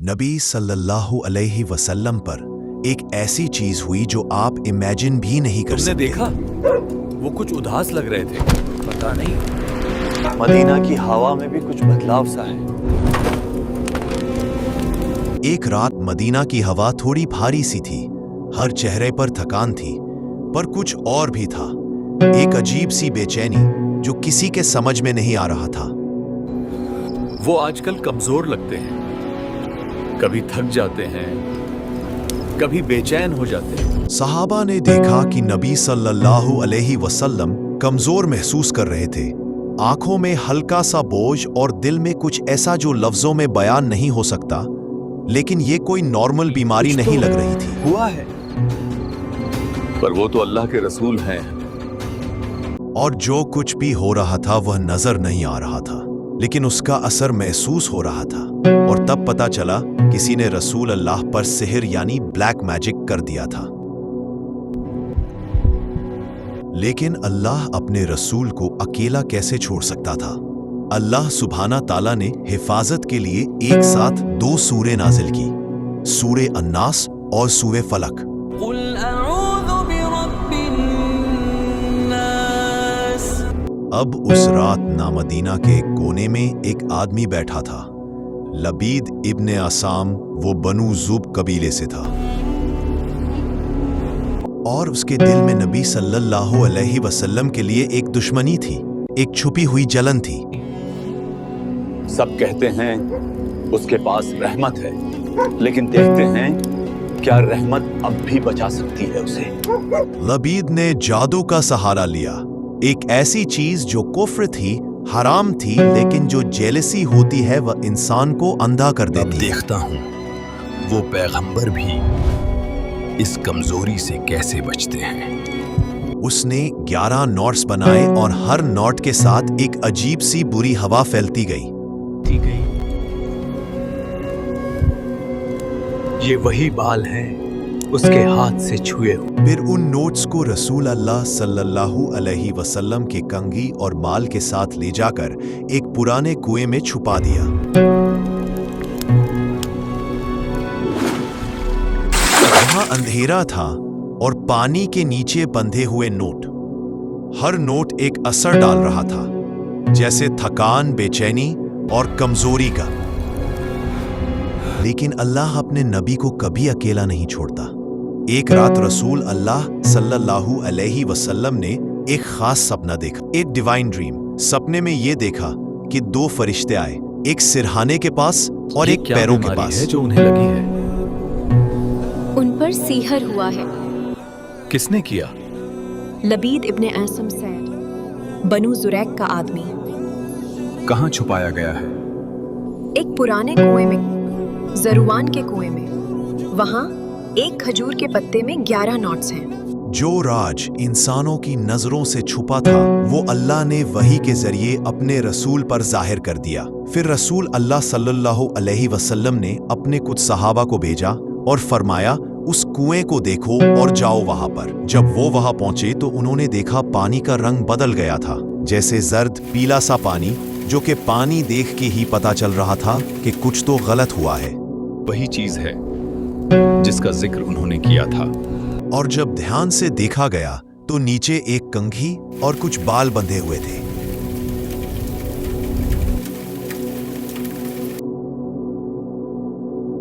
नबी सल्लल्लाहु अलैहि वसल्लम पर एक ऐसी चीज हुई जो आप इमेजिन भी नहीं कर तुमने सकते। देखा वो कुछ उदास लग रहे थे। पता नहीं, मदीना की हवा में भी कुछ बदलाव सा है। एक रात मदीना की हवा थोड़ी भारी सी थी, हर चेहरे पर थकान थी, पर कुछ और भी था, एक अजीब सी बेचैनी जो किसी के समझ में नहीं आ रहा था। वो आजकल कमजोर लगते हैं, कभी थक जाते हैं, कभी बेचैन हो जाते हैं। सहाबा ने देखा कि नबी सल्लल्लाहु अलैहि वसल्लम कमजोर महसूस कर रहे थे, आंखों में हल्का सा बोझ और दिल में कुछ ऐसा जो लफ्जों में बयान नहीं हो सकता, लेकिन ये कोई नॉर्मल बीमारी नहीं लग रही थी। हुआ है, पर वो तो अल्लाह के रसूल हैं। और जो कुछ भी हो रहा था वह नजर नहीं आ रहा था, लेकिन उसका असर महसूस हो रहा था। और तब पता चला किसी ने रसूल अल्लाह पर सिहर यानी ब्लैक मैजिक कर दिया था। लेकिन अल्लाह अपने रसूल को अकेला कैसे छोड़ सकता था? अल्लाह सुब्हाना ताला ने हिफाजत के लिए एक साथ दो सूरे नाजिल की, सूरे अन्नास और सूरे फलक। अब उस रात नामदीना के एक कोने में एक आदमी बैठा था, लबीद इब्ने आसाम, वो बनु जुब कबीले से था, और उसके दिल में नबी सल्लल्लाहु अलैहि वसल्लम के लिए एक दुश्मनी थी, एक छुपी हुई जलन थी। सब कहते हैं उसके पास रहमत है, लेकिन देखते हैं क्या रहमत अब भी बचा सकती है उसे। लबीद ने जादू का सहारा लिया, एक ऐसी चीज जो कुफ्र थी, हराम थी, लेकिन जो जेलसी होती है वह इंसान को अंधा कर देती है। देखता हूँ वो पैगंबर भी इस कमजोरी से कैसे बचते हैं। उसने 11 नॉट्स बनाए और हर नॉट के साथ एक अजीब सी बुरी हवा फैलती गई। ये वही बाल हैं उसके हाथ से छुए हुए। फिर उन नोट्स को रसूल अल्लाह सल्लल्लाहु अलैहि वसल्लम के कंघी और बाल के साथ ले जाकर एक पुराने कुएं में छुपा दिया। वहां अंधेरा था और पानी के नीचे बंधे हुए नोट, हर नोट एक असर डाल रहा था, जैसे थकान, बेचैनी और कमजोरी का। लेकिन अल्लाह अपने नबी को कभी अकेला नहीं छोड़ता। एक रात रसूल अल्लाह सल्लल्लाहु अलैहि वसल्लम ने एक खास सपना देखा, एक डिवाइन ड्रीम। सपने में ये देखा कि दो फरिश्ते आए, एक सिरहाने के पास और ये एक क्या पैरों के बीमारी पास। है जो उन्हें लगी है? उन पर सीहर हुआ है। किसने किया? लबीद इब्ने आसम सैद, बनु जुरैक का आदमी। कहाँ छुपाया गया है? एक पुराने कुएं में, जरुवान के कुएं में। वहां एक खजूर के पत्ते में 11 नॉट्स हैं। जो राज इंसानों की नजरों से छुपा था वो अल्लाह ने वही के जरिए अपने रसूल पर जाहिर कर दिया। फिर रसूल अल्लाह सल्लल्लाहु अलैहि वसल्लम ने अपने कुछ सहाबा को भेजा और फरमाया, उस कुएं को देखो और जाओ वहां पर। जब वो वहां पहुंचे तो उन्होंने देखा पानी का रंग बदल गया था, जैसे जर्द पीला सा पानी, जो कि पानी देख के ही पता चल रहा था कि कुछ तो गलत हुआ है। वही चीज है जिसका जिक्र उन्होंने किया था। और जब ध्यान से देखा गया तो नीचे एक कंघी और कुछ बाल बंधे हुए थे।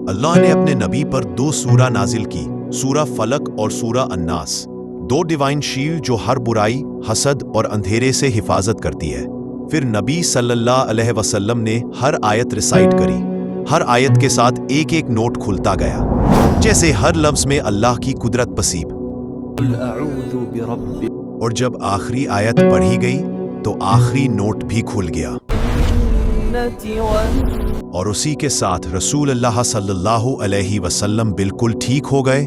अल्लाह ने अपने नबी पर दो सूरा नाजिल की, सूरा फलक और सूरा अन्नास, दो डिवाइन शील्ड जो हर बुराई, हसद और अंधेरे से हिफाजत करती है। फिर नबी सल्लल्लाहु अलैहि वसल्लम ने हर आयत रिसाइट करी, हर आयत के साथ एक एक नोट खुलता गया, जैसे हर लफ्ज में अल्लाह की कुदरत पसीब। और जब आखिरी आयत पढ़ी गई तो आखिरी नोट भी खुल गया, और उसी के साथ रसूल अल्लाह सल्लल्लाहु अलैहि वसल्लम बिल्कुल ठीक हो गए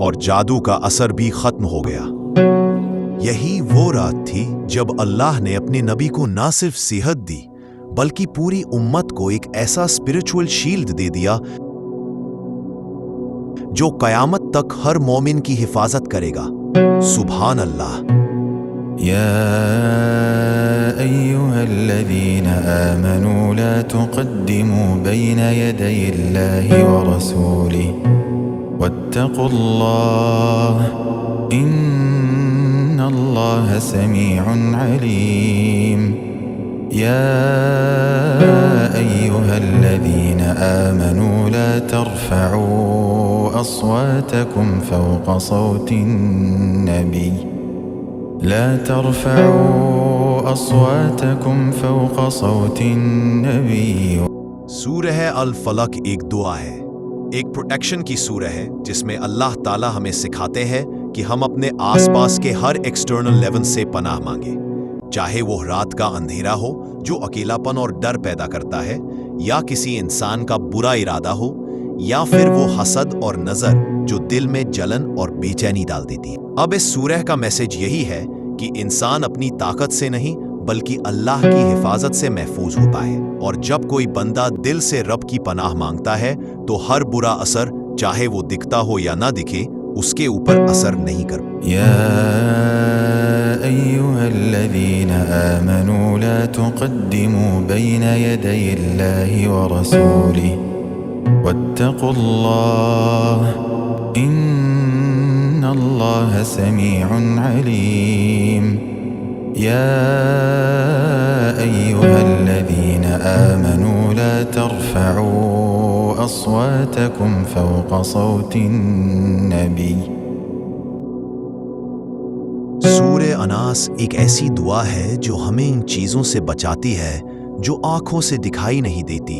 और जादू का असर भी खत्म हो गया। यही वो रात थी जब अल्लाह ने अपने नबी को ना सिर्फ सेहत दी, बल्कि पूरी उम्मत को एक ऐसा स्पिरिचुअल शील्ड दे दिया जो कयामत तक हर मोमिन की हिफाजत करेगा। सुभान अल्लाह। يا أيها الذين آمنوا لا تقدموا بين يدي الله ورسوله واتقوا الله إن الله سميع عليم يا أيها الذين آمنوا لا ترفعوا أصواتكم فوق صوت النبي لا ترفعوا أصواتكم فوق صوت النبي. सूरह अल फलक एक दुआ है, एक प्रोटेक्शन की सूरह है जिसमें अल्लाह ताला हमें सिखाते हैं कि हम अपने आसपास के हर एक्सटर्नल लेवल से पनाह मांगे, चाहे वो रात का अंधेरा हो जो अकेलापन और डर पैदा करता है, या किसी इंसान का बुरा इरादा हो, या फिर वो हसद और नजर जो दिल में जलन और बेचैनी डाल देती है. अब इस सूरह का मैसेज यही है कि इंसान अपनी ताकत से नहीं बल्कि अल्लाह की हिफाजत से महफूज होता है, और जब कोई बंदा दिल से रब की पनाह मांगता है तो हर बुरा असर, चाहे वो दिखता हो या ना दिखे, उसके ऊपर असर नहीं कर. يا أيها الذين آمنوا لا تقدموا بين يدي الله ورسوله واتقوا الله إن الله سميع عليم يا أيها الذين آمنوا لا ترفعوا أصواتكم فوق صوت النبي. सूरे अनास एक ऐसी दुआ है जो हमें इन चीज़ों से बचाती है जो आँखों से दिखाई नहीं देती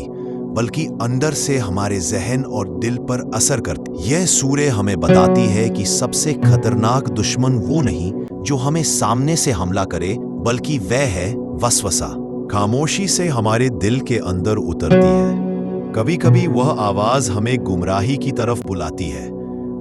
बल्कि अंदर से हमारे जहन और दिल पर असर करती. यह सूरे हमें बताती है कि सबसे खतरनाक दुश्मन वो नहीं जो हमें सामने से हमला करे, बल्कि वह है वसवसा, खामोशी से हमारे दिल के अंदर उतरती है. कभी कभी वह आवाज़ हमें गुमराही की तरफ बुलाती है,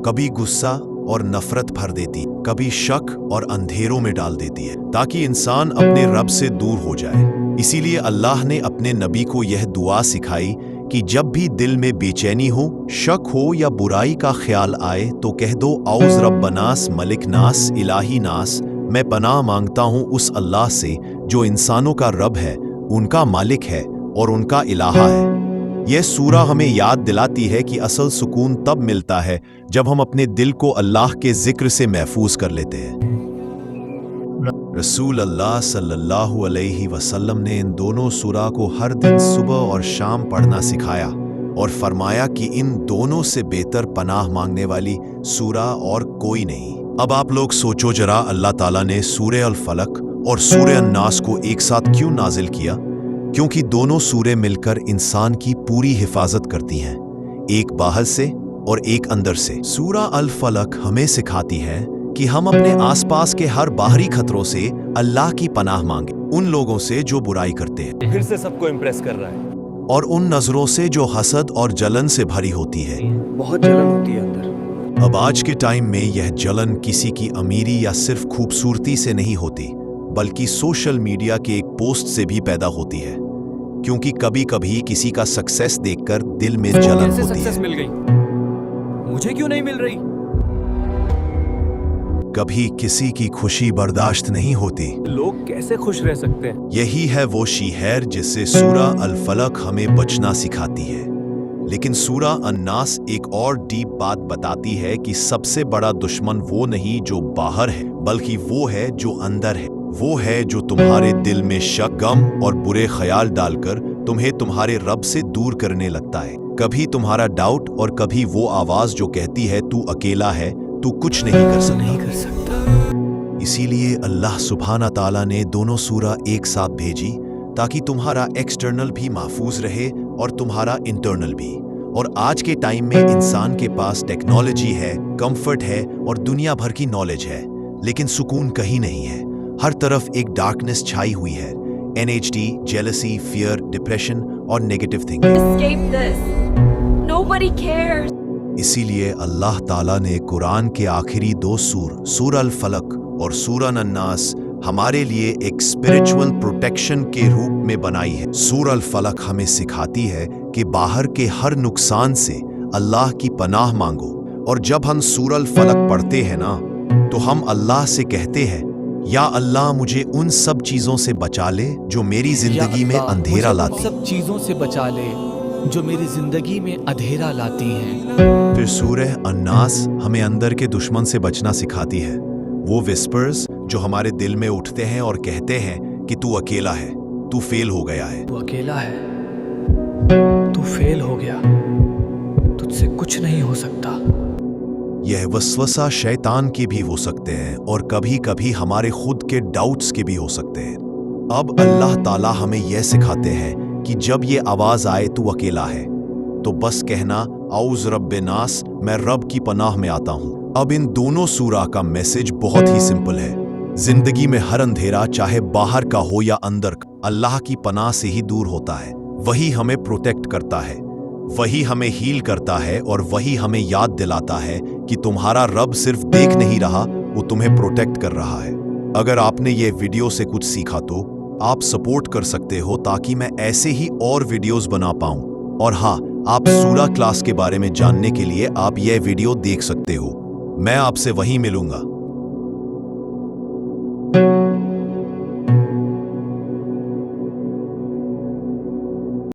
कभी गुस्सा और नफरत भर देती, कभी शक और अंधेरों में डाल देती है ताकि इंसान अपने रब से दूर हो जाए. इसीलिए अल्लाह ने अपने नबी को यह दुआ सिखाई कि जब भी दिल में बेचैनी हो, शक हो या बुराई का ख्याल आए तो कह दो औज़ रब्बनास मलिक नास इलाही नास, मैं पनाह मांगता हूँ उस अल्लाह से जो इंसानों का रब है, उनका मालिक है और उनका इलाहा है. यह सूरा हमें याद दिलाती है कि असल सुकून तब मिलता है जब हम अपने दिल को अल्लाह के जिक्र से महफूज कर लेते हैं. रसूल अल्लाह सल्लल्लाहु अलैहि वसल्लम ने इन दोनों सूरा को हर दिन सुबह और शाम पढ़ना सिखाया और फरमाया कि इन दोनों से बेहतर पनाह मांगने वाली सूरा और कोई नहीं. अब आप लोग सोचो जरा, अल्लाह ताला ने सूरे अल फलक और सूरे अन्नास को एक साथ क्यों नाजिल किया? क्योंकि दोनों सूरे मिलकर इंसान की पूरी हिफाजत करती हैं, एक बाहर से और एक अंदर से. सूरा अल फलक हमें सिखाती है कि हम अपने आसपास के हर बाहरी खतरों से अल्लाह की पनाह मांगे, उन लोगों से जो बुराई करते हैं, फिर से सबको इम्प्रेस कर रहा है, और उन नजरों से जो हसद और जलन से भरी होती है. बहुत जलन होती है अंदर. अब आज के टाइम में यह जलन किसी की अमीरी या सिर्फ खूबसूरती से नहीं होती, बल्कि सोशल मीडिया के एक पोस्ट से भी पैदा होती है. क्योंकि कभी कभी किसी का सक्सेस देखकर दिल में जलन होती सक्सेस है. मिल गई, मुझे क्यों नहीं मिल रही? कभी किसी की खुशी बर्दाश्त नहीं होती. लोग कैसे खुश रह सकते हैं? यही है वो शीहर जिससे सूरा अल फलक हमें बचना सिखाती है. लेकिन सूरा अन्नास एक और डीप बात बताती है कि सबसे बड़ा दुश्मन वो नहीं जो बाहर है, बल्कि वो है जो अंदर है. वो है जो तुम्हारे दिल में शक, गम और बुरे ख्याल डालकर तुम्हें तुम्हारे रब से दूर करने लगता है. कभी तुम्हारा डाउट और कभी वो आवाज जो कहती है तू अकेला है, तू कुछ नहीं कर सकता. इसीलिए अल्लाह सुब्हाना ताला ने दोनों सूरा एक साथ भेजी ताकि तुम्हारा एक्सटर्नल भी महफूज रहे और तुम्हारा इंटरनल भी. और आज के टाइम में इंसान के पास टेक्नोलॉजी है, कंफर्ट है और दुनिया भर की नॉलेज है, लेकिन सुकून कहीं नहीं है. हर तरफ एक डार्कनेस छाई हुई है. NHD, जेलसी, फियर, डिप्रेशन और negative thinking. Escape this. Nobody cares. इसीलिए अल्लाह ताला ने कुरान के आखिरी दो सूरा अल फलक और सूरा अन्नास हमारे लिए एक स्पिरिचुअल प्रोटेक्शन के रूप में बनाई है. सूरा अल फलक हमें सिखाती है कि बाहर के हर नुकसान से अल्लाह की पनाह मांगो. और जब हम सूरा अल फलक पढ़ते हैं ना, तो हम अल्लाह से कहते हैं या अल्लाह मुझे उन सब चीजों से बचा ले जो मेरी जिंदगी में अंधेरा लाती। सब चीजों से बचा ले जो मेरी जिंदगी में अंधेरा लाती हैं। फिर सूरह अन्नास हमें अंदर के दुश्मन से बचना सिखाती है, वो विस्पर्स जो हमारे दिल में उठते हैं और कहते हैं कि तू अकेला है, तू फेल हो गया है। तू अकेला है, तू फेल हो गया, तुझसे कुछ नहीं हो सकता। यह वसवसा शैतान के भी हो सकते हैं और कभी कभी हमारे खुद के डाउट्स के भी हो सकते हैं। अब अल्लाह ताला हमें यह सिखाते हैं कि जब ये आवाज आए तू अकेला है तो बस कहना औज़ रब्बे नास, मैं रब की पनाह में आता हूँ। अब इन दोनों सूरा का मैसेज बहुत ही सिंपल है। जिंदगी में हर अंधेरा चाहे बाहर का हो या अंदर का, अल्लाह की पनाह से ही दूर होता है। वही हमें प्रोटेक्ट करता है, वही हमें हील करता है और वही हमें याद दिलाता है कि तुम्हारा रब सिर्फ देख नहीं रहा, वो तुम्हें प्रोटेक्ट कर रहा है। अगर आपने ये वीडियो से कुछ सीखा तो आप सपोर्ट कर सकते हो ताकि मैं ऐसे ही और वीडियोस बना पाऊं। और हाँ, आप सूरा क्लास के बारे में जानने के लिए आप यह वीडियो देख सकते हो। मैं आपसे वहीं मिलूंगा।